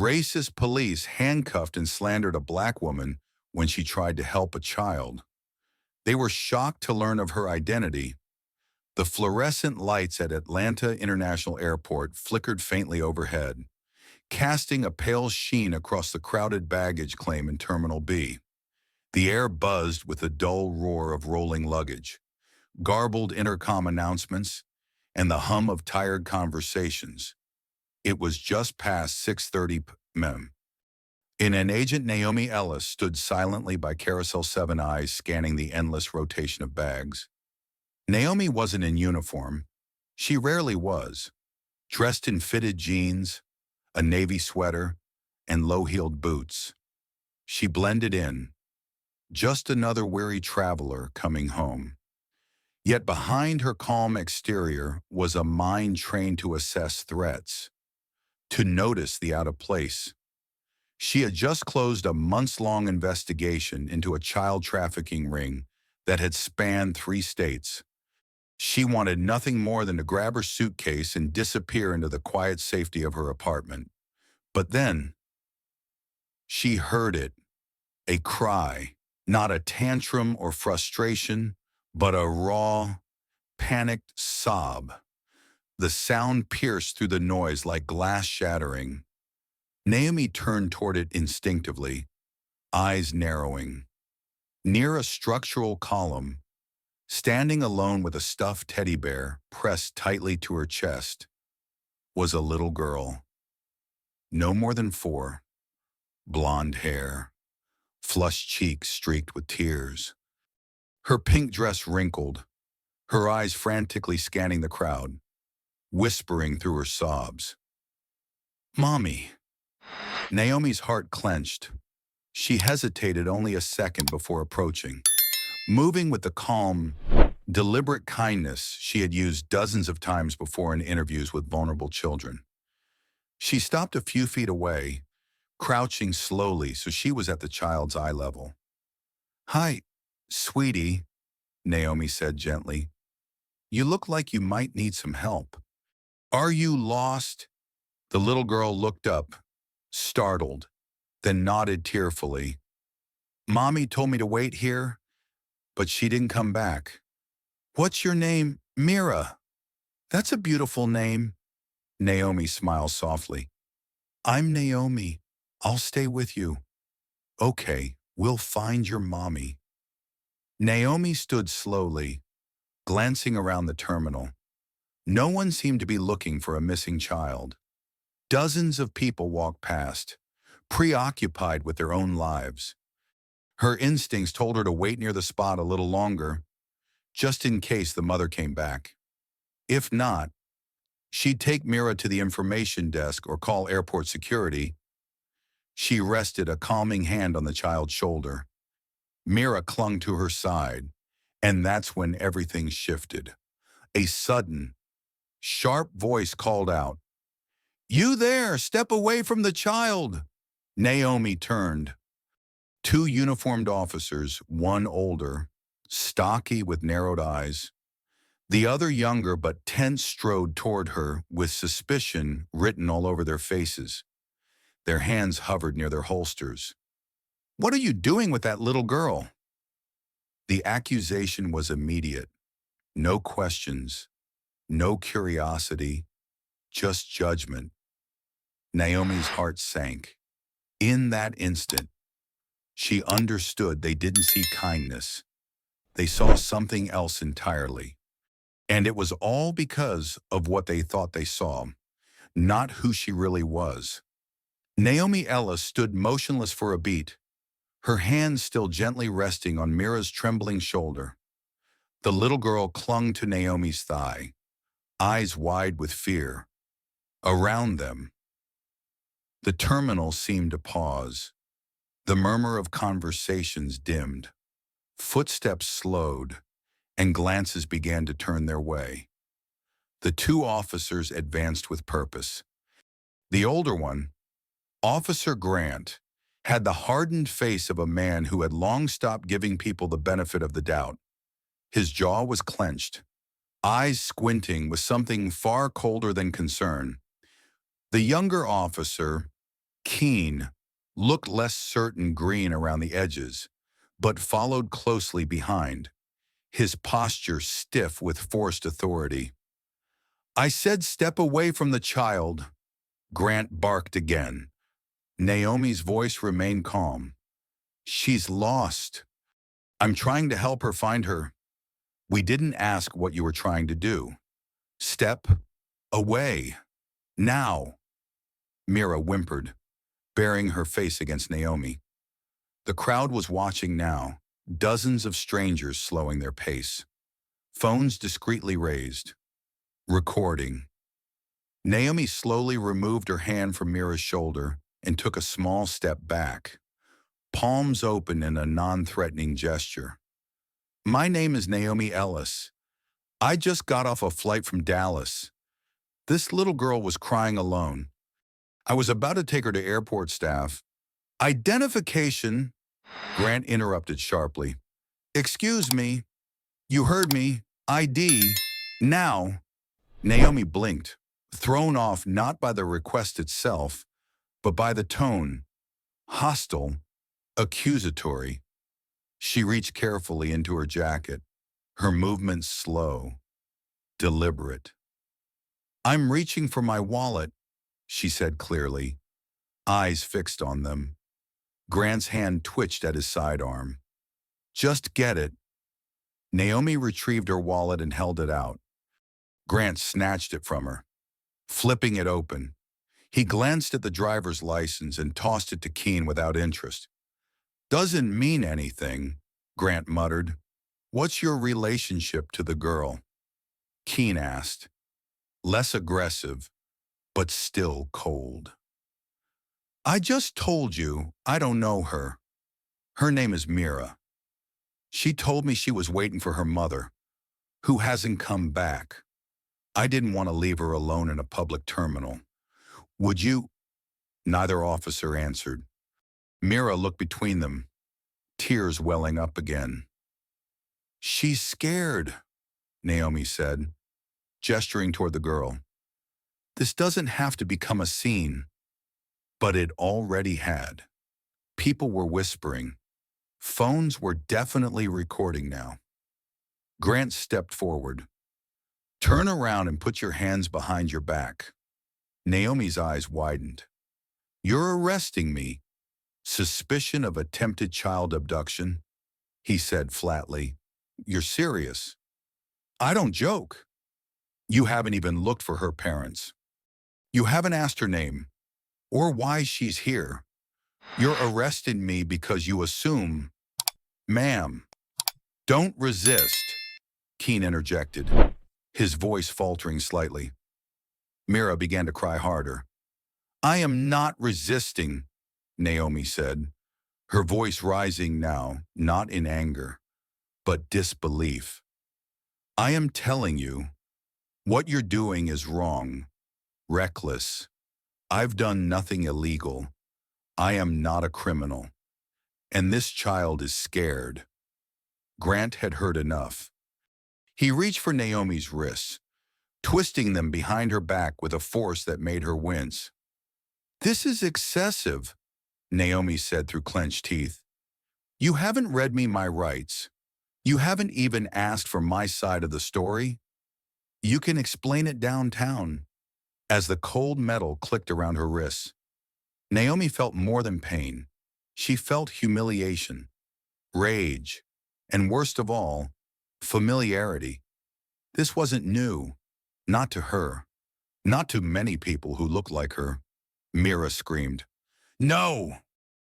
Racist police handcuffed and slandered a black woman when she tried to help a child. They were shocked to learn of her identity. The fluorescent lights at Atlanta International Airport flickered faintly overhead, casting a pale sheen across the crowded baggage claim in Terminal B. The air buzzed with the dull roar of rolling luggage, garbled intercom announcements, and the hum of tired conversations. It was just past 6:30 p.m. An Agent Naomi Ellis stood silently by Carousel 7, eyes scanning the endless rotation of bags. Naomi wasn't in uniform. She rarely was. Dressed in fitted jeans, a navy sweater, and low-heeled boots. She blended in, just another weary traveler coming home. Yet behind her calm exterior was a mind trained to assess threats, to notice the out of place. She had just closed a months-long investigation into a child trafficking ring that had spanned 3 states. She wanted nothing more than to grab her suitcase and disappear into the quiet safety of her apartment. But then, she heard it, a cry, not a tantrum or frustration, but a raw, panicked sob. The sound pierced through the noise like glass shattering. Naomi turned toward it instinctively, eyes narrowing. Near a structural column, standing alone with a stuffed teddy bear pressed tightly to her chest, was a little girl. No more than 4, blonde hair, flushed cheeks streaked with tears. Her pink dress wrinkled, her eyes frantically scanning the crowd, whispering through her sobs. "Mommy." Naomi's heart clenched. She hesitated only a second before approaching, moving with the calm, deliberate kindness she had used dozens of times before in interviews with vulnerable children. She stopped a few feet away, crouching slowly so she was at the child's eye level. "Hi, sweetie," Naomi said gently. "You look like you might need some help. Are you lost?" The little girl looked up, startled, then nodded tearfully. "Mommy told me to wait here, but she didn't come back." "What's your name?" "Mira." "That's a beautiful name." Naomi smiled softly. "I'm Naomi. I'll stay with you." "Okay, we'll find your mommy." Naomi stood slowly, glancing around the terminal. No one seemed to be looking for a missing child. Dozens of people walked past, preoccupied with their own lives. Her instincts told her to wait near the spot a little longer, just in case the mother came back. If not, she'd take Mira to the information desk or call airport security. She rested a calming hand on the child's shoulder. Mira clung to her side, and that's when everything shifted. A sudden, sharp voice called out, "You there, step away from the child." Naomi turned. 2 uniformed officers, one older, stocky with narrowed eyes. The other younger but tense, strode toward her with suspicion written all over their faces. Their hands hovered near their holsters. "What are you doing with that little girl?" The accusation was immediate. No questions, no curiosity, just judgment. Naomi's heart sank. In that instant, she understood they didn't see kindness. They saw something else entirely. And it was all because of what they thought they saw, not who she really was. Naomi Ellis stood motionless for a beat, her hands still gently resting on Mira's trembling shoulder. The little girl clung to Naomi's thigh, eyes wide with fear. Around them, the terminal seemed to pause. The murmur of conversations dimmed. Footsteps slowed, and glances began to turn their way. The 2 officers advanced with purpose. The older one, Officer Grant, had the hardened face of a man who had long stopped giving people the benefit of the doubt. His jaw was clenched, eyes squinting with something far colder than concern. The younger officer, Keen looked less certain green around the edges, but followed closely behind, his posture stiff with forced authority. I said step away from the child, Grant barked again. Naomi's voice remained calm. She's lost. I'm trying to help her find her. We didn't ask what you were trying to do. Step away. Now, Mira whimpered, burying her face against Naomi. The crowd was watching now, dozens of strangers slowing their pace. Phones discreetly raised. Recording. Naomi slowly removed her hand from Mira's shoulder and took a small step back, palms open in a non-threatening gesture. My name is Naomi Ellis. I just got off a flight from Dallas. This little girl was crying alone. I was about to take her to airport staff. Identification, Grant interrupted sharply. Excuse me. You heard me. ID. Now. Naomi blinked, thrown off not by the request itself, but by the tone. Hostile, accusatory. She reached carefully into her jacket, her movements slow, deliberate. I'm reaching for my wallet, she said clearly, eyes fixed on them. Grant's hand twitched at his sidearm. Just get it. Naomi retrieved her wallet and held it out. Grant snatched it from her, flipping it open. He glanced at the driver's license and tossed it to Keen without interest. Doesn't mean anything, Grant muttered. What's your relationship to the girl? Keen asked, less aggressive, but still cold. I just told you I don't know her. Her name is Mira. She told me she was waiting for her mother, who hasn't come back. I didn't want to leave her alone in a public terminal. Would you? Neither officer answered. Mira looked between them, tears welling up again. She's scared, Naomi said, gesturing toward the girl. This doesn't have to become a scene. But it already had. People were whispering. Phones were definitely recording now. Grant stepped forward. Turn around and put your hands behind your back. Naomi's eyes widened. You're arresting me. Suspicion of attempted child abduction, he said flatly. You're serious? I don't joke. You haven't even looked for her parents. You haven't asked her name or why she's here. You're arresting me because you assume. Ma'am, don't resist, Keen interjected, his voice faltering slightly. Mira began to cry harder. I am not resisting, Naomi said, her voice rising now, not in anger, but disbelief. I am telling you, what you're doing is wrong, reckless. I've done nothing illegal. I am not a criminal. And this child is scared. Grant had heard enough. He reached for Naomi's wrists, twisting them behind her back with a force that made her wince. This is excessive, Naomi said through clenched teeth. You haven't read me my rights. You haven't even asked for my side of the story. You can explain it downtown. As the cold metal clicked around her wrists, Naomi felt more than pain. She felt humiliation, rage, and worst of all, familiarity. This wasn't new, not to her, not to many people who looked like her. Mira screamed. No!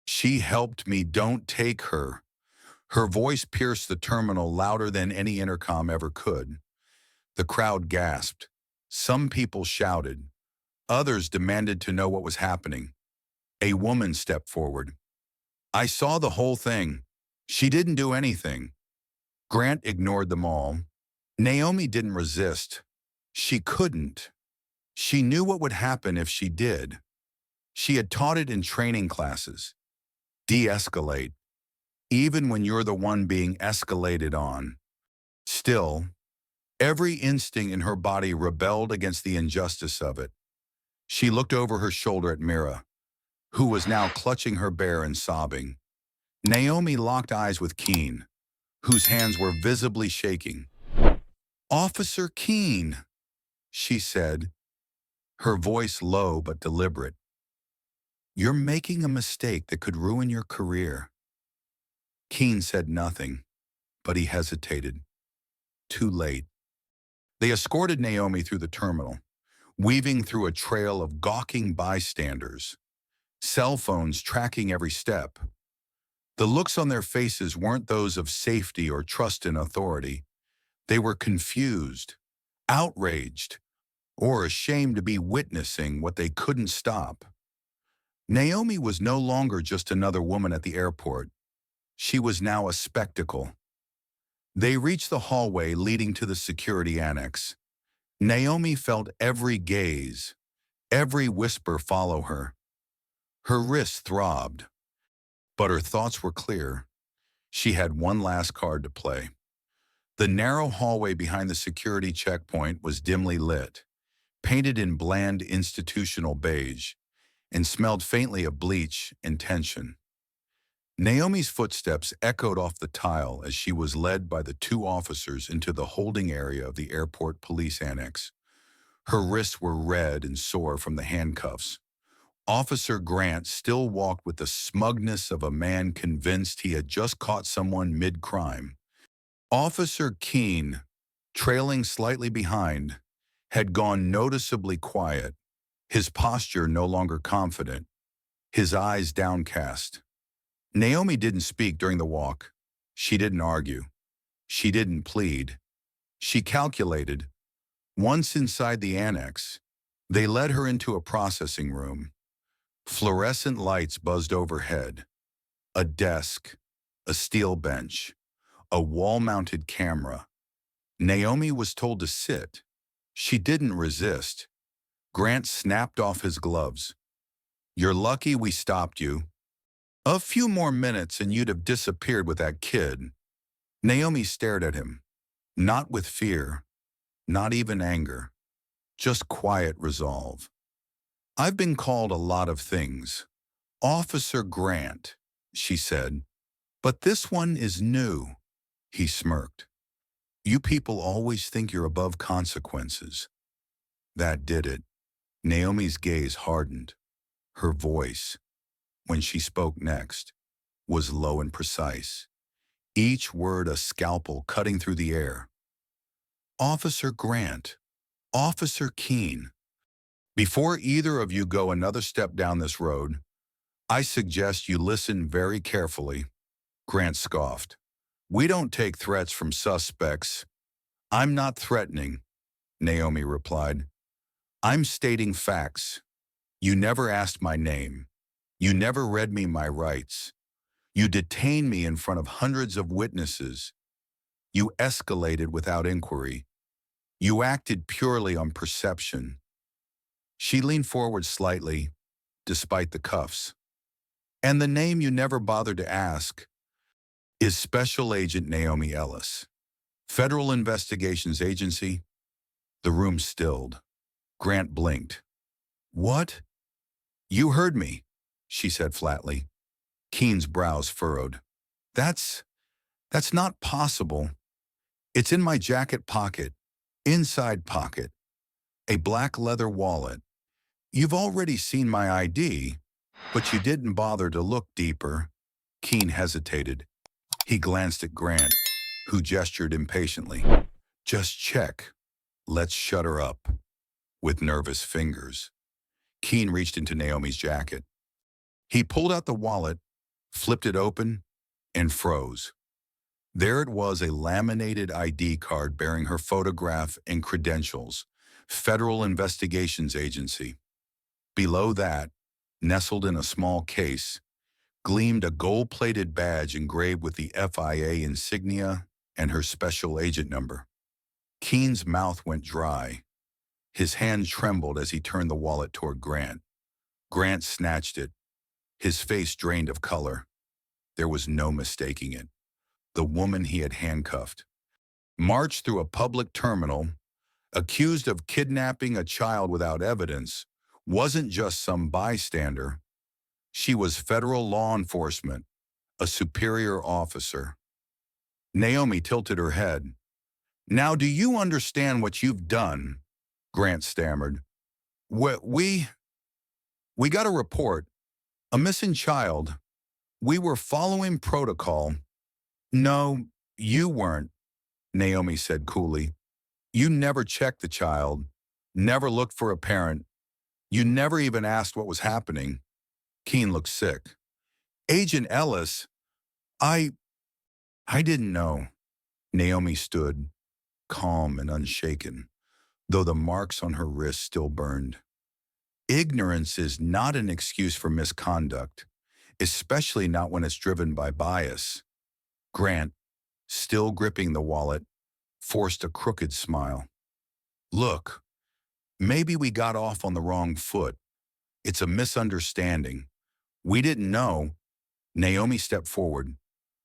She helped me, don't take her. Her voice pierced the terminal louder than any intercom ever could. The crowd gasped. Some people shouted. Others demanded to know what was happening. A woman stepped forward. I saw the whole thing. She didn't do anything. Grant ignored them all. Naomi didn't resist. She couldn't. She knew what would happen if she did. She had taught it in training classes. De-escalate, even when you're the one being escalated on. Still, every instinct in her body rebelled against the injustice of it. She looked over her shoulder at Mira. who was now clutching her bear and sobbing. Naomi locked eyes with Keene, whose hands were visibly shaking. "Officer Keene," she said, her voice low but deliberate. "You're making a mistake that could ruin your career." Keene said nothing, but he hesitated. Too late. They escorted Naomi through the terminal, weaving through a trail of gawking bystanders, cell phones tracking every step. The looks on their faces weren't those of safety or trust in authority. They were confused, outraged, or ashamed to be witnessing what they couldn't stop. Naomi was no longer just another woman at the airport. She was now a spectacle. They reached the hallway leading to the security annex. Naomi felt every gaze, every whisper follow her. Her wrists throbbed, but her thoughts were clear. She had one last card to play. The narrow hallway behind the security checkpoint was dimly lit, painted in bland institutional beige, and smelled faintly of bleach and tension. Naomi's footsteps echoed off the tile as she was led by the two officers into the holding area of the airport police annex. Her wrists were red and sore from the handcuffs. Officer Grant still walked with the smugness of a man convinced he had just caught someone mid-crime. Officer Keene, trailing slightly behind, had gone noticeably quiet, his posture no longer confident, his eyes downcast. Naomi didn't speak during the walk. She didn't argue. She didn't plead. She calculated. Once inside the annex, they led her into a processing room. Fluorescent lights buzzed overhead. A desk, a steel bench, a wall-mounted camera. Naomi was told to sit. She didn't resist. Grant snapped off his gloves. "You're lucky we stopped you. A few more minutes and you'd have disappeared with that kid." Naomi stared at him, not with fear, not even anger, just quiet resolve. "I've been called a lot of things. Officer Grant," she said. "But this one is new." He smirked. "You people always think you're above consequences." That did it. Naomi's gaze hardened. Her voice, when she spoke next, was low and precise, each word a scalpel cutting through the air. "Officer Grant, Officer Keene, before either of you go another step down this road, I suggest you listen very carefully." Grant scoffed. "We don't take threats from suspects." "I'm not threatening," Naomi replied. "I'm stating facts. You never asked my name. You never read me my rights. You detained me in front of hundreds of witnesses. You escalated without inquiry. You acted purely on perception." She leaned forward slightly, despite the cuffs. "And the name you never bothered to ask is Special Agent Naomi Ellis, Federal Investigations Agency." The room stilled. Grant blinked. "What?" "You heard me," she said flatly. Keene's brows furrowed. That's not possible. It's in my jacket pocket, inside pocket, a black leather wallet. You've already seen my ID, but you didn't bother to look deeper." Keene hesitated. He glanced at Grant, who gestured impatiently. "Just check. Let's shut her up." With nervous fingers, Keene reached into Naomi's jacket. He pulled out the wallet, flipped it open, and froze. There it was, a laminated ID card bearing her photograph and credentials, Federal Investigations Agency. Below that, nestled in a small case, gleamed a gold-plated badge engraved with the FIA insignia and her special agent number. Keene's mouth went dry. His hand trembled as he turned the wallet toward Grant. Grant snatched it, his face drained of color. There was no mistaking it. The woman he had handcuffed, marched through a public terminal, accused of kidnapping a child without evidence, wasn't just some bystander. She was federal law enforcement, a superior officer. Naomi tilted her head. Now, do you understand what you've done? Grant stammered. We, we got a report, a missing child. We were following protocol. No, you weren't, Naomi said coolly. You never checked the child, never looked for a parent. You never even asked what was happening. Keene looked sick. Agent Ellis, I didn't know. Naomi stood, calm and unshaken, though the marks on her wrist still burned. Ignorance is not an excuse for misconduct, especially not when it's driven by bias. Grant, still gripping the wallet, forced a crooked smile. Look, maybe we got off on the wrong foot. It's a misunderstanding. We didn't know. Naomi stepped forward.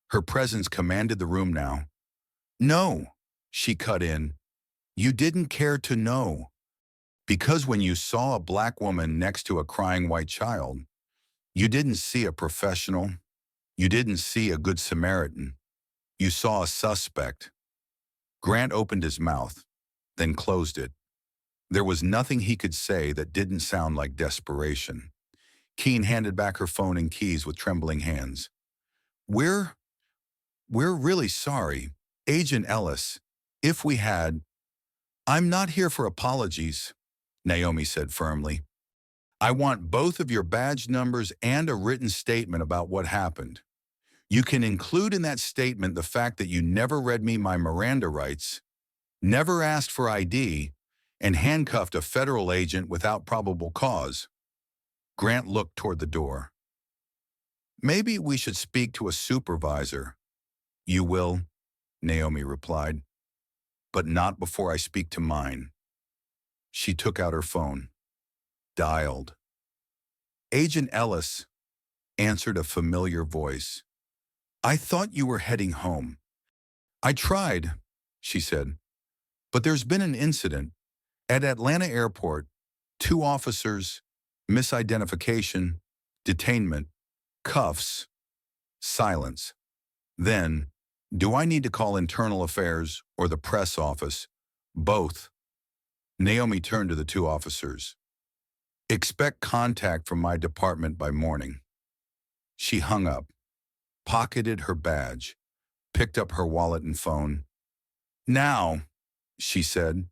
Her presence commanded the room now. No, she cut in. You didn't care to know. Because when you saw a black woman next to a crying white child, you didn't see a professional. You didn't see a good Samaritan. You saw a suspect. Grant opened his mouth, then closed it. There was nothing he could say that didn't sound like desperation. Keene handed back her phone and keys with trembling hands. We're really sorry, Agent Ellis. If we had... I'm not here for apologies, Naomi said firmly. I want both of your badge numbers and a written statement about what happened. You can include in that statement the fact that you never read me my Miranda rights, never asked for ID, and handcuffed a federal agent without probable cause. Grant looked toward the door. Maybe we should speak to a supervisor. You will, Naomi replied, but not before I speak to mine. She took out her phone, dialed. Agent Ellis, answered a familiar voice. I thought you were heading home. I tried, she said, but there's been an incident. At Atlanta Airport, 2 officers, misidentification, detainment, cuffs, silence. Then, do I need to call internal affairs or the press office? Both. Naomi turned to the 2 officers. Expect contact from my department by morning. She hung up, pocketed her badge, picked up her wallet and phone. Now, she said,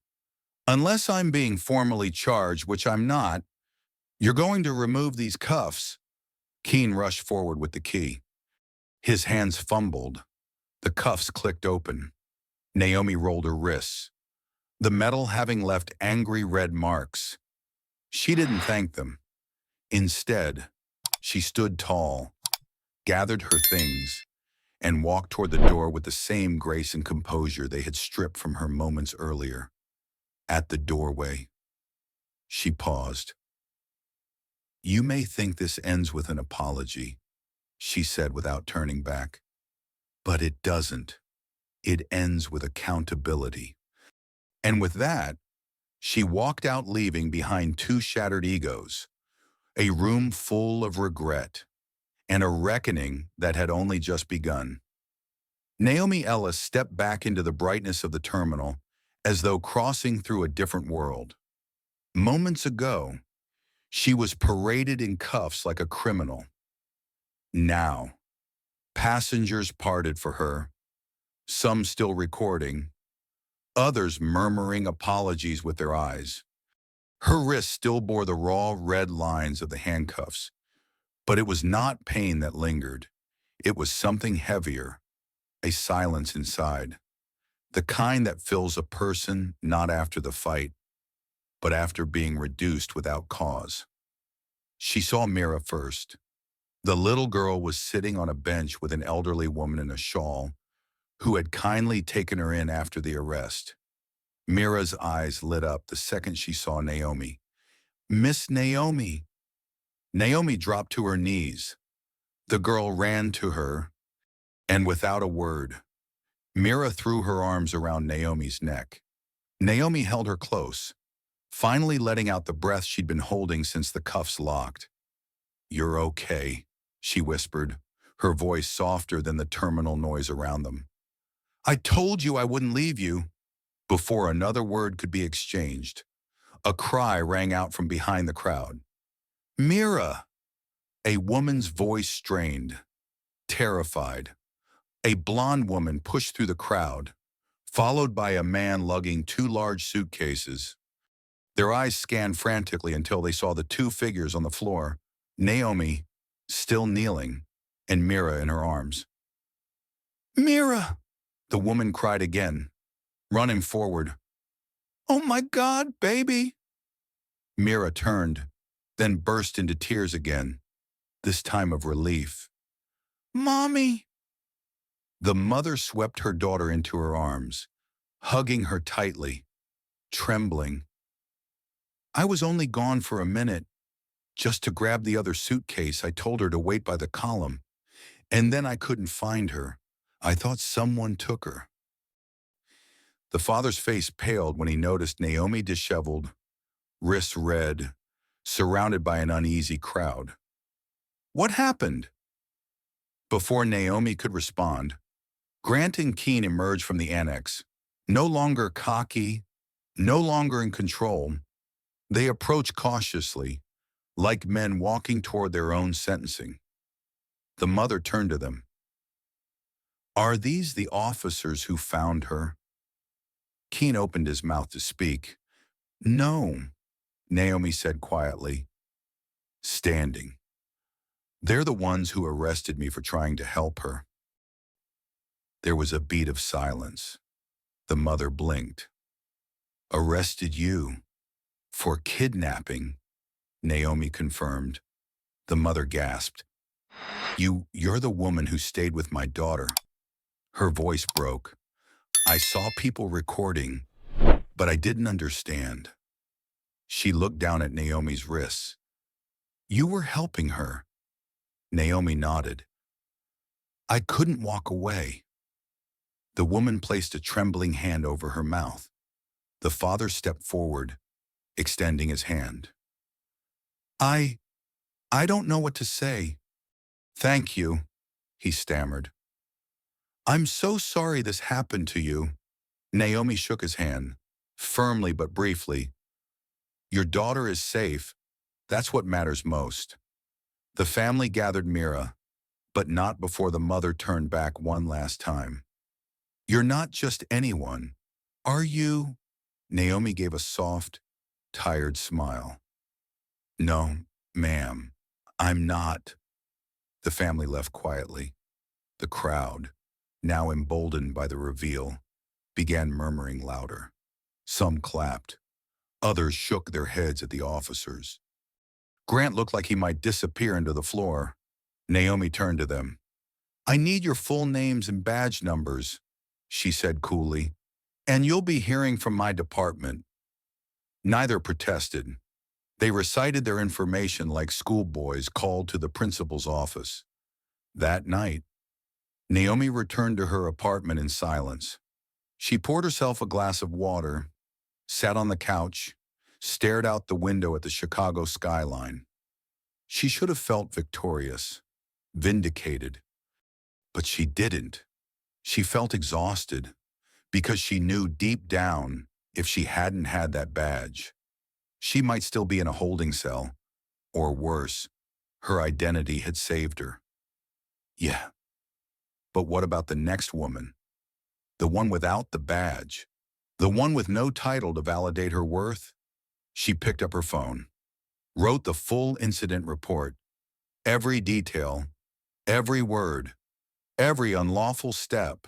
unless I'm being formally charged, which I'm not, you're going to remove these cuffs. Keene rushed forward with the key. His hands fumbled. The cuffs clicked open. Naomi rolled her wrists, the metal having left angry red marks. She didn't thank them. Instead, she stood tall, gathered her things, and walked toward the door with the same grace and composure they had stripped from her moments earlier. At the doorway, she paused. You may think this ends with an apology, she said without turning back. But it doesn't. It ends with accountability. And with that, she walked out, leaving behind 2 shattered egos, a room full of regret, and a reckoning that had only just begun. Naomi Ellis stepped back into the brightness of the terminal as though crossing through a different world. Moments ago, she was paraded in cuffs like a criminal. Now, passengers parted for her, some still recording, others murmuring apologies with their eyes. Her wrist still bore the raw red lines of the handcuffs, but it was not pain that lingered. It was something heavier, a silence inside, the kind that fills a person not after the fight, but after being reduced without cause. She saw Mira first. The little girl was sitting on a bench with an elderly woman in a shawl who had kindly taken her in after the arrest. Mira's eyes lit up the second she saw Naomi. Miss Naomi. Naomi dropped to her knees. The girl ran to her, and without a word, Mira threw her arms around Naomi's neck. Naomi held her close, finally letting out the breath she'd been holding since the cuffs locked. You're okay, she whispered, her voice softer than the terminal noise around them. I told you I wouldn't leave you. Before another word could be exchanged, a cry rang out from behind the crowd. Mira! A woman's voice strained, terrified. A blonde woman pushed through the crowd, followed by a man lugging two large suitcases. Their eyes scanned frantically until they saw the two figures on the floor, Naomi, still kneeling, and Mira in her arms. Mira! The woman cried again, running forward. Oh my God, baby! Mira turned, then burst into tears again, this time of relief. Mommy! The mother swept her daughter into her arms, hugging her tightly, trembling. I was only gone for a minute, just to grab the other suitcase. I told her to wait by the column, and then I couldn't find her. I thought someone took her. The father's face paled when he noticed Naomi disheveled, wrists red, surrounded by an uneasy crowd. What happened? Before Naomi could respond, Grant and Keene emerged from the annex, no longer cocky, no longer in control. They approached cautiously, like men walking toward their own sentencing. The mother turned to them. Are these the officers who found her? Keene opened his mouth to speak. No, Naomi said quietly, standing. They're the ones who arrested me for trying to help her. There was a beat of silence. The mother blinked. Arrested you? For kidnapping, Naomi confirmed. The mother gasped. You're the woman who stayed with my daughter. Her voice broke. I saw people recording, but I didn't understand. She looked down at Naomi's wrists. You were helping her. Naomi nodded. I couldn't walk away. The woman placed a trembling hand over her mouth. The father stepped forward, extending his hand. I don't know what to say. Thank you, he stammered. I'm so sorry this happened to you. Naomi shook his hand, firmly but briefly. Your daughter is safe. That's what matters most. The family gathered Mira, but not before the mother turned back one last time. You're not just anyone, are you? Naomi gave a soft, tired smile. No, ma'am, I'm not. The family left quietly. The crowd, now emboldened by the reveal, began murmuring louder. Some clapped. Others shook their heads at the officers. Grant looked like he might disappear into the floor. Naomi turned to them. I need your full names and badge numbers, she said coolly, and you'll be hearing from my department. Neither protested. They recited their information like schoolboys called to the principal's office. That night, Naomi returned to her apartment in silence. She poured herself a glass of water, sat on the couch, stared out the window at the Chicago skyline. She should have felt victorious, vindicated, but she didn't. She felt exhausted because she knew deep down if she hadn't had that badge, she might still be in a holding cell, or worse, her identity had saved her. Yeah, but what about the next woman? The one without the badge? The one with no title to validate her worth? She picked up her phone, wrote the full incident report, every detail, every word, every unlawful step.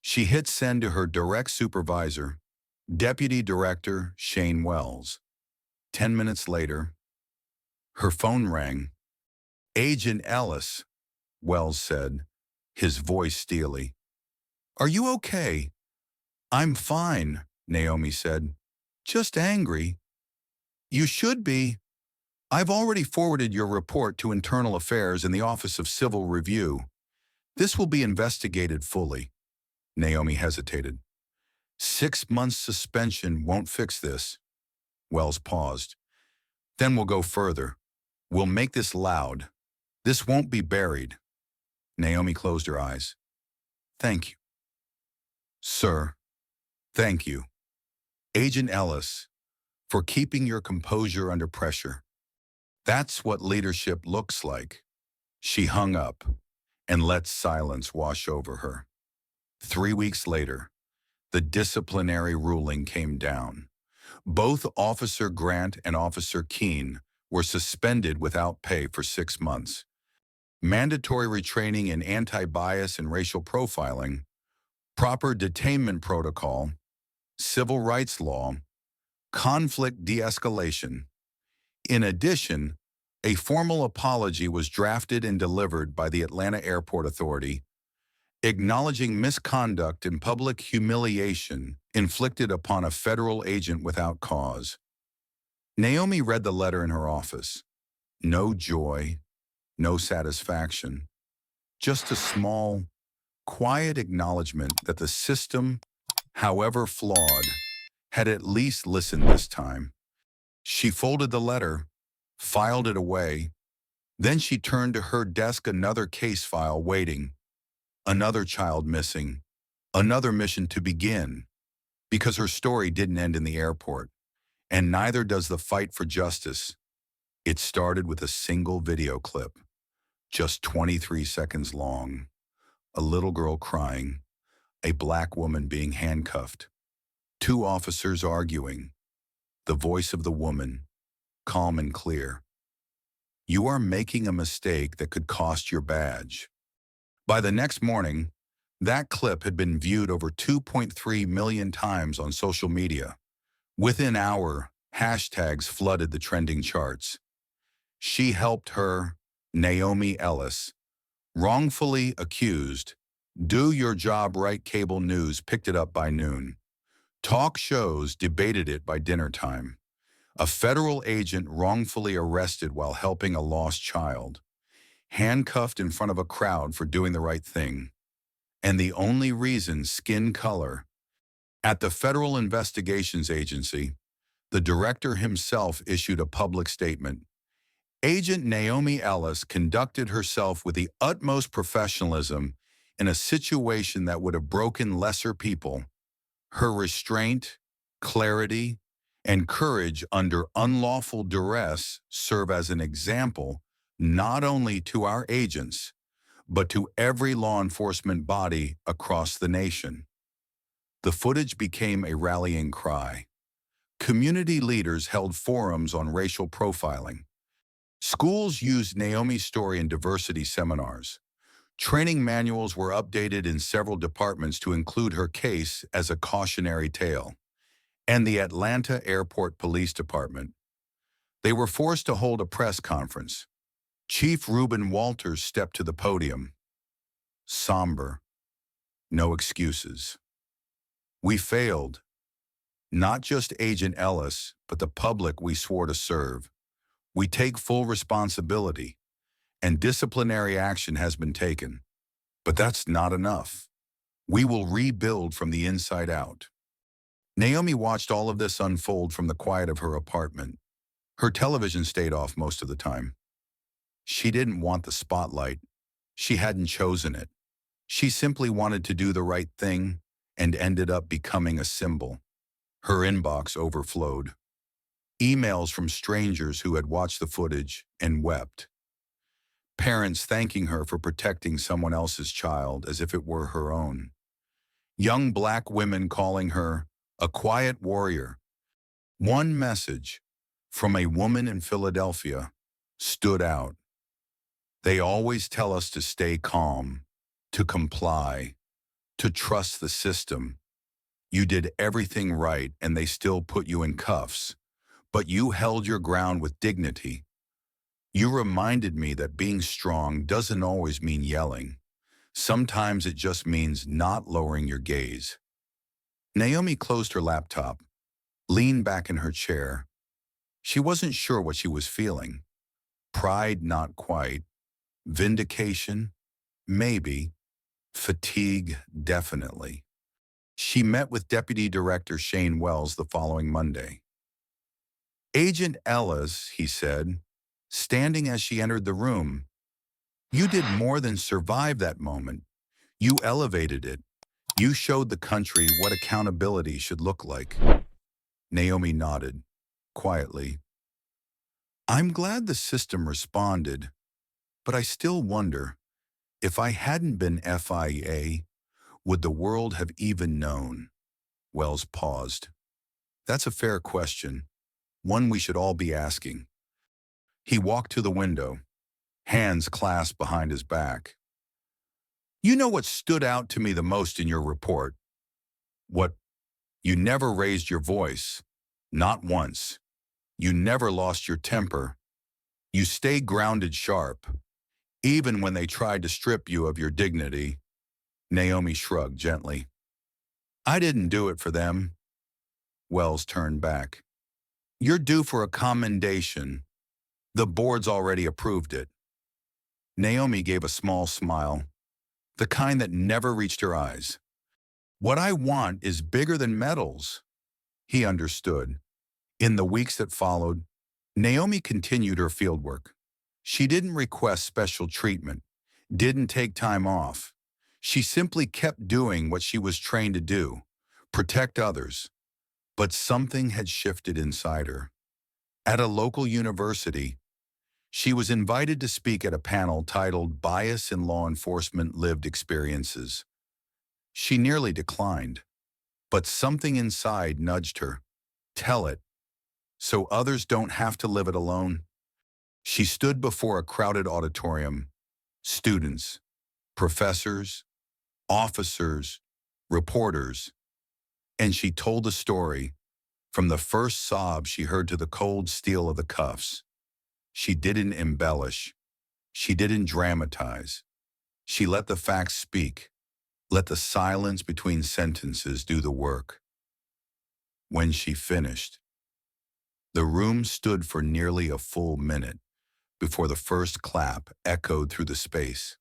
She hit send to her direct supervisor, Deputy Director Shane Wells. 10 minutes later, her phone rang. Agent Ellis, Wells said, his voice steely. Are you okay? I'm fine, Naomi said. Just angry. You should be. I've already forwarded your report to Internal Affairs in the Office of Civil Review. This will be investigated fully. Naomi hesitated. 6 months suspension won't fix this. Wells paused. Then we'll go further. We'll make this loud. This won't be buried. Naomi closed her eyes. Thank you. Sir, thank you. Agent Ellis, for keeping your composure under pressure. That's what leadership looks like. She hung up and let silence wash over her. 3 weeks later, the disciplinary ruling came down. Both Officer Grant and Officer Keene were suspended without pay for 6 months. Mandatory retraining in anti-bias and racial profiling, proper detainment protocol, civil rights law, conflict de-escalation. In addition, a formal apology was drafted and delivered by the Atlanta Airport Authority, acknowledging misconduct and public humiliation inflicted upon a federal agent without cause. Naomi read the letter in her office. No joy, no satisfaction, just a small, quiet acknowledgement that the system, however flawed, had at least listened this time. She folded the letter, filed it away. Then she turned to her desk, another case file waiting, another child missing, another mission to begin, because her story didn't end in the airport, and neither does the fight for justice. It started with a single video clip, just 23 seconds long, a little girl crying, a black woman being handcuffed, two officers arguing, the voice of the woman, calm and clear. You are making a mistake that could cost your badge. By the next morning, that clip had been viewed over 2.3 million times on social media. Within an hour, hashtags flooded the trending charts. She helped her, Naomi Ellis, wrongfully accused. Do your job right. Cable news picked it up by noon. Talk shows debated it by dinner time. A federal agent wrongfully arrested while helping a lost child, handcuffed in front of a crowd for doing the right thing. And the only reason, skin color. At the Federal Investigations Agency, the director himself issued a public statement. Agent Naomi Ellis conducted herself with the utmost professionalism in a situation that would have broken lesser people. Her restraint, clarity, and courage under unlawful duress serve as an example not only to our agents, but to every law enforcement body across the nation. The footage became a rallying cry. Community leaders held forums on racial profiling. Schools used Naomi's story in diversity seminars. Training manuals were updated in several departments to include her case as a cautionary tale. And the Atlanta Airport Police Department. They were forced to hold a press conference. Chief Reuben Walters stepped to the podium. Somber. No excuses. We failed. Not just Agent Ellis, but the public we swore to serve. We take full responsibility, and disciplinary action has been taken. But that's not enough. We will rebuild from the inside out. Naomi watched all of this unfold from the quiet of her apartment. Her television stayed off most of the time. She didn't want the spotlight. She hadn't chosen it. She simply wanted to do the right thing and ended up becoming a symbol. Her inbox overflowed. Emails from strangers who had watched the footage and wept. Parents thanking her for protecting someone else's child as if it were her own. Young black women calling her a quiet warrior. One message from a woman in Philadelphia stood out. They always tell us to stay calm, to comply, to trust the system. You did everything right and they still put you in cuffs, but you held your ground with dignity. You reminded me that being strong doesn't always mean yelling. Sometimes it just means not lowering your gaze. Naomi closed her laptop, leaned back in her chair. She wasn't sure what she was feeling. Pride, not quite. Vindication, maybe. Fatigue, definitely. She met with Deputy Director Shane Wells the following Monday. Agent Ellis, he said, standing as she entered the room. You did more than survive that moment. You elevated it. You showed the country what accountability should look like. Naomi nodded, quietly. I'm glad the system responded, but I still wonder, if I hadn't been FIA, would the world have even known? Wells paused. That's a fair question, one we should all be asking. He walked to the window, hands clasped behind his back. You know what stood out to me the most in your report? What? You never raised your voice. Not once. You never lost your temper. You stayed grounded sharp, even when they tried to strip you of your dignity. Naomi shrugged gently. I didn't do it for them. Wells turned back. You're due for a commendation. The board's already approved it. Naomi gave a small smile, the kind that never reached her eyes. What I want is bigger than medals. He understood. In the weeks that followed, Naomi continued her fieldwork. She didn't request special treatment, didn't take time off. She simply kept doing what she was trained to do, protect others. But something had shifted inside her. At a local university, she was invited to speak at a panel titled Bias in Law Enforcement Lived Experiences. She nearly declined, but something inside nudged her. Tell it, so others don't have to live it alone. She stood before a crowded auditorium. Students, professors, officers, reporters, and she told a story, from the first sob she heard to the cold steel of the cuffs. She didn't embellish. She didn't dramatize. She let the facts speak. Let the silence between sentences do the work. When she finished, the room stood for nearly a full minute before the first clap echoed through the space.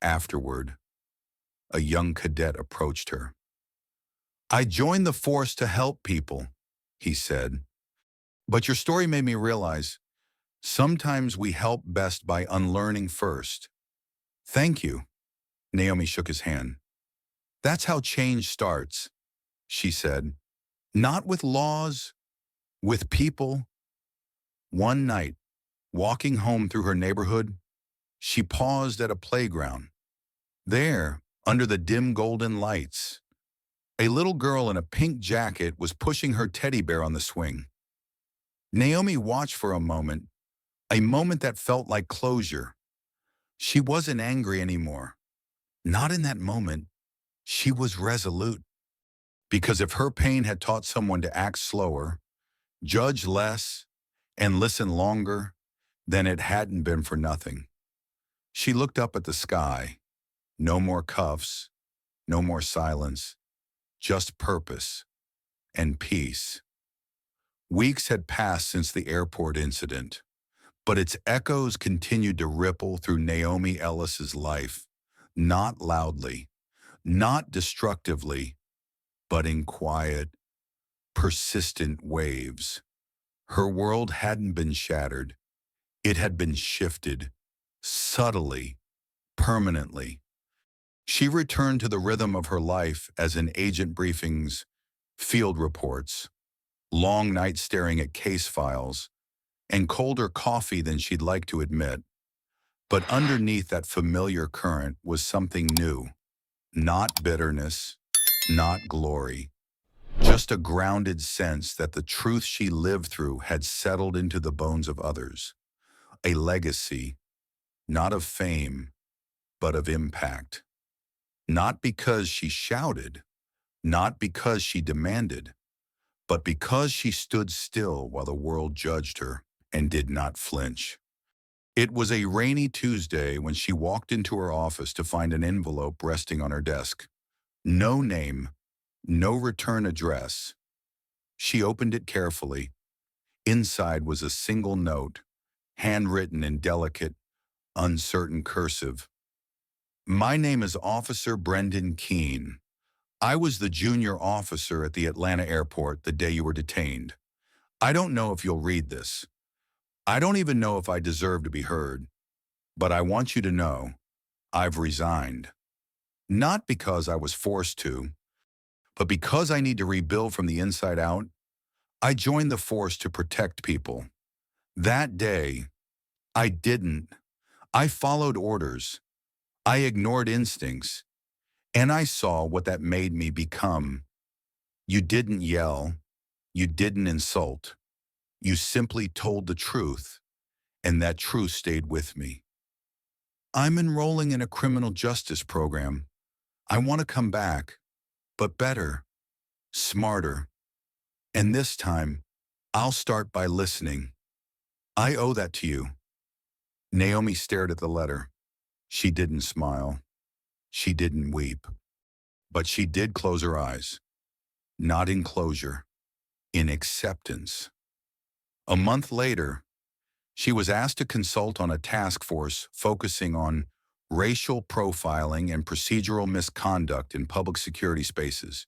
Afterward, a young cadet approached her. I joined the force to help people, he said. But your story made me realize sometimes we help best by unlearning first. Thank you. Naomi shook his hand. That's how change starts, she said. Not with laws, with people. One night, walking home through her neighborhood, she paused at a playground. There, under the dim golden lights, a little girl in a pink jacket was pushing her teddy bear on the swing. Naomi watched for a moment that felt like closure. She wasn't angry anymore. Not in that moment. She was resolute. Because if her pain had taught someone to act slower, judge less, and listen longer, then it hadn't been for nothing. She looked up at the sky. No more cuffs, no more silence, just purpose and peace. Weeks had passed since the airport incident, but its echoes continued to ripple through Naomi Ellis's life, not loudly, not destructively, but in quiet, persistent waves. Her world hadn't been shattered. It had been shifted, subtly, permanently. She returned to the rhythm of her life as in agent briefings, field reports, long nights staring at case files, and colder coffee than she'd like to admit. But underneath that familiar current was something new. Not bitterness, not glory. Just a grounded sense that the truth she lived through had settled into the bones of others. A legacy, not of fame, but of impact. Not because she shouted, not because she demanded, but because she stood still while the world judged her and did not flinch. It was a rainy Tuesday when she walked into her office to find an envelope resting on her desk. No name, no return address. She opened it carefully. Inside was a single note, handwritten in delicate, uncertain cursive. My name is Officer Brendan Keene. I was the junior officer at the Atlanta airport the day you were detained. I don't know if you'll read this. I don't even know if I deserve to be heard, but I want you to know I've resigned. Not because I was forced to, but because I need to rebuild from the inside out. I joined the force to protect people. That day, I didn't. I followed orders. I ignored instincts. And I saw what that made me become. You didn't yell. You didn't insult. You simply told the truth, and that truth stayed with me. I'm enrolling in a criminal justice program. I want to come back, but better, smarter. And this time, I'll start by listening. I owe that to you. Naomi stared at the letter. She didn't smile. She didn't weep. But she did close her eyes. Not in closure, in acceptance. A month later, she was asked to consult on a task force focusing on racial profiling and procedural misconduct in public security spaces.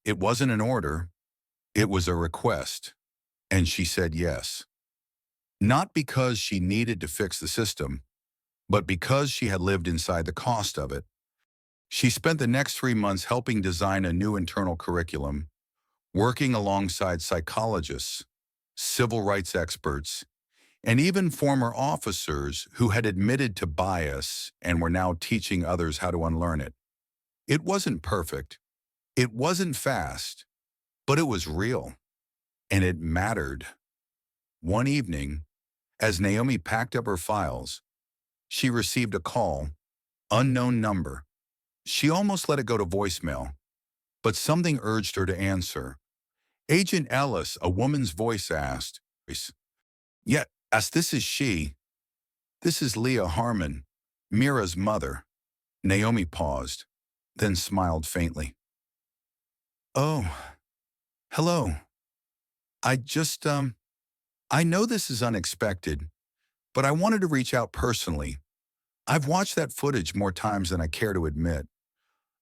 It wasn't an order, it was a request, and she said yes. Not because she needed to fix the system, but because she had lived inside the cost of it. She spent the next 3 months helping design a new internal curriculum, working alongside psychologists, civil rights experts, and even former officers who had admitted to bias and were now teaching others how to unlearn it. It wasn't perfect, it wasn't fast, but it was real, and it mattered. One evening, as Naomi packed up her files, she received a call, unknown number. She almost let it go to voicemail, but something urged her to answer. Agent Ellis, a woman's voice asked. Yes, this is she. This is Leah Harmon, Mira's mother. Naomi paused, then smiled faintly. Oh, hello. I just, I know this is unexpected, but I wanted to reach out personally. I've watched that footage more times than I care to admit.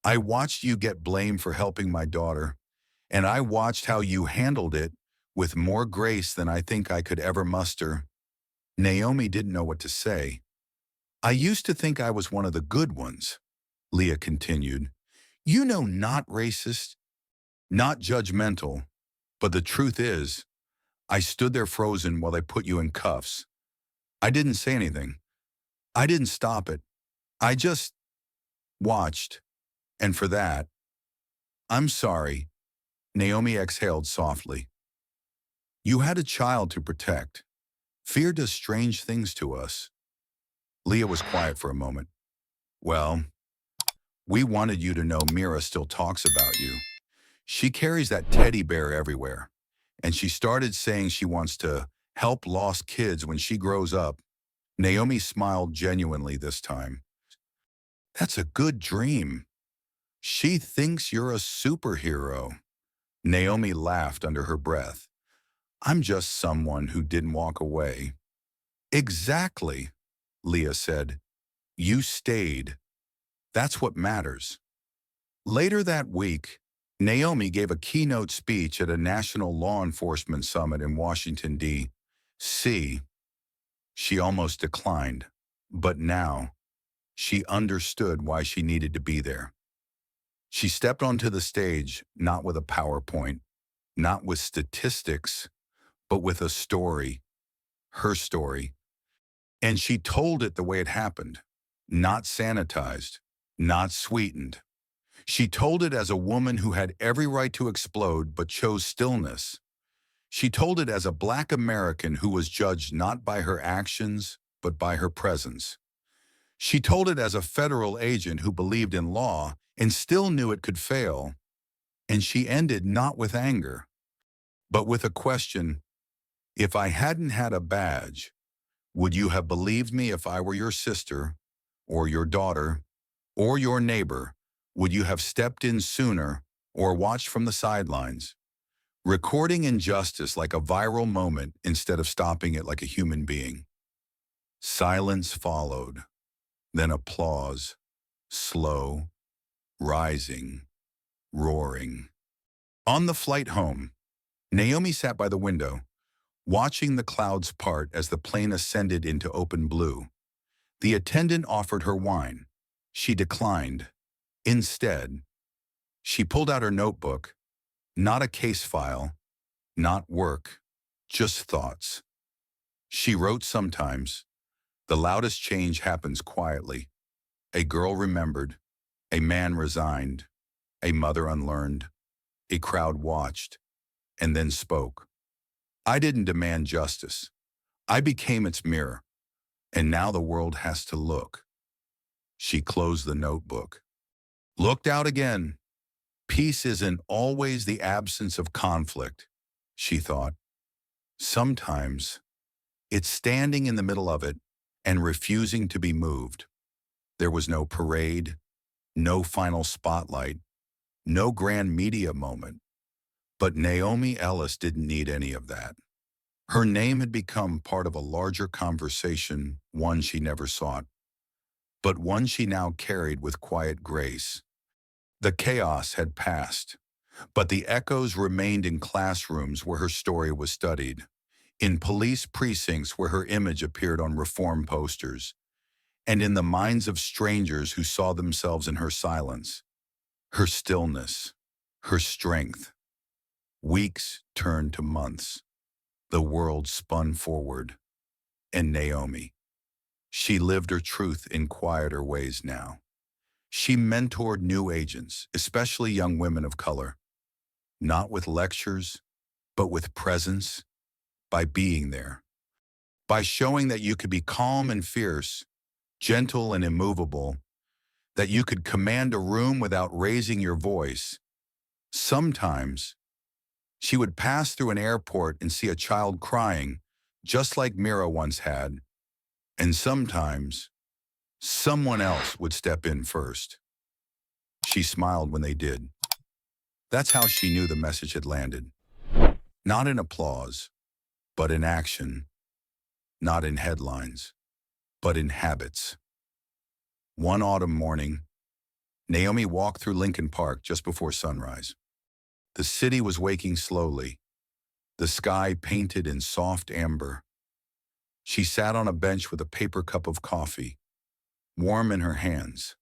I watched you get blamed for helping my daughter, and I watched how you handled it with more grace than I think I could ever muster. Naomi didn't know what to say. I used to think I was one of the good ones, Leah continued. You know, not racist, not judgmental, but the truth is, I stood there frozen while they put you in cuffs. I didn't say anything. I didn't stop it. I just watched. And for that, I'm sorry. Naomi exhaled softly. You had a child to protect. Fear does strange things to us. Leah was quiet for a moment. Well, we wanted you to know Mira still talks about you. She carries that teddy bear everywhere. And she started saying she wants to help lost kids when she grows up. Naomi smiled genuinely this time. That's a good dream. She thinks you're a superhero. Naomi laughed under her breath. I'm just someone who didn't walk away. Exactly, Leah said. You stayed. That's what matters. Later that week, Naomi gave a keynote speech at a national law enforcement summit in Washington, D.C. She almost declined, but now she understood why she needed to be there. She stepped onto the stage, not with a PowerPoint, not with statistics, but with a story, her story. And she told it the way it happened, not sanitized, not sweetened. She told it as a woman who had every right to explode but chose stillness. She told it as a Black American who was judged not by her actions, but by her presence. She told it as a federal agent who believed in law and still knew it could fail. And she ended not with anger, but with a question. If I hadn't had a badge, would you have believed me if I were your sister, or your daughter, or your neighbor? Would you have stepped in sooner or watched from the sidelines? Recording injustice like a viral moment instead of stopping it like a human being. Silence followed, then applause, slow, rising, roaring. On the flight home, Naomi sat by the window, watching the clouds part as the plane ascended into open blue. The attendant offered her wine. She declined. Instead, she pulled out her notebook, not a case file, not work, just thoughts. She wrote sometimes, the loudest change happens quietly. A girl remembered, a man resigned, a mother unlearned, a crowd watched, and then spoke. I didn't demand justice. I became its mirror, and now the world has to look. She closed the notebook. Looked out again. Peace isn't always the absence of conflict, she thought. Sometimes it's standing in the middle of it and refusing to be moved. There was no parade, no final spotlight, no grand media moment. But Naomi Ellis didn't need any of that. Her name had become part of a larger conversation, one she never sought, but one she now carried with quiet grace. The chaos had passed, but the echoes remained in classrooms where her story was studied, in police precincts where her image appeared on reform posters, and in the minds of strangers who saw themselves in her silence, her stillness, her strength. Weeks turned to months. The world spun forward. And Naomi, she lived her truth in quieter ways now. She mentored new agents, especially young women of color, not with lectures, but with presence, by being there, by showing that you could be calm and fierce, gentle and immovable, that you could command a room without raising your voice. Sometimes, she would pass through an airport and see a child crying, just like Mira once had, and sometimes, someone else would step in first. She smiled when they did. That's how she knew the message had landed. Not in applause, but in action. Not in headlines, but in habits. One autumn morning, Naomi walked through Lincoln Park just before sunrise. The city was waking slowly, the sky painted in soft amber. She sat on a bench with a paper cup of coffee, warm in her hands.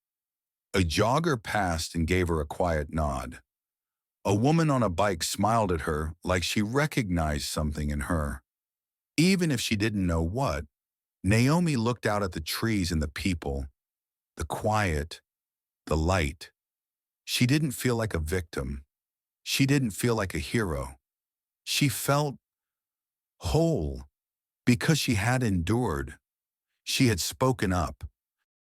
A jogger passed and gave her a quiet nod. A woman on a bike smiled at her like she recognized something in her. Even if she didn't know what, Naomi looked out at the trees and the people, the quiet, the light. She didn't feel like a victim. She didn't feel like a hero. She felt whole because she had endured. She had spoken up.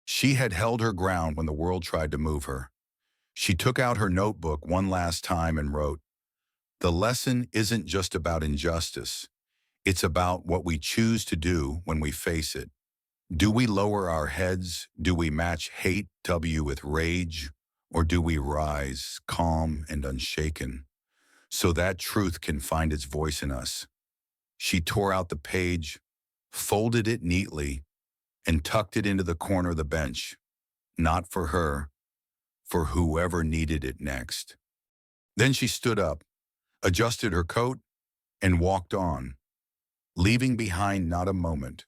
She had held her ground when the world tried to move her. She took out her notebook one last time and wrote, "The lesson isn't just about injustice. It's about what we choose to do when we face it. Do we lower our heads? Do we match hate with rage? Or do we rise, calm and unshaken, so that truth can find its voice in us?" She tore out the page, folded it neatly, and tucked it into the corner of the bench. Not for her, for whoever needed it next. Then she stood up, adjusted her coat, and walked on, leaving behind not a moment,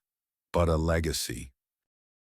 but a legacy.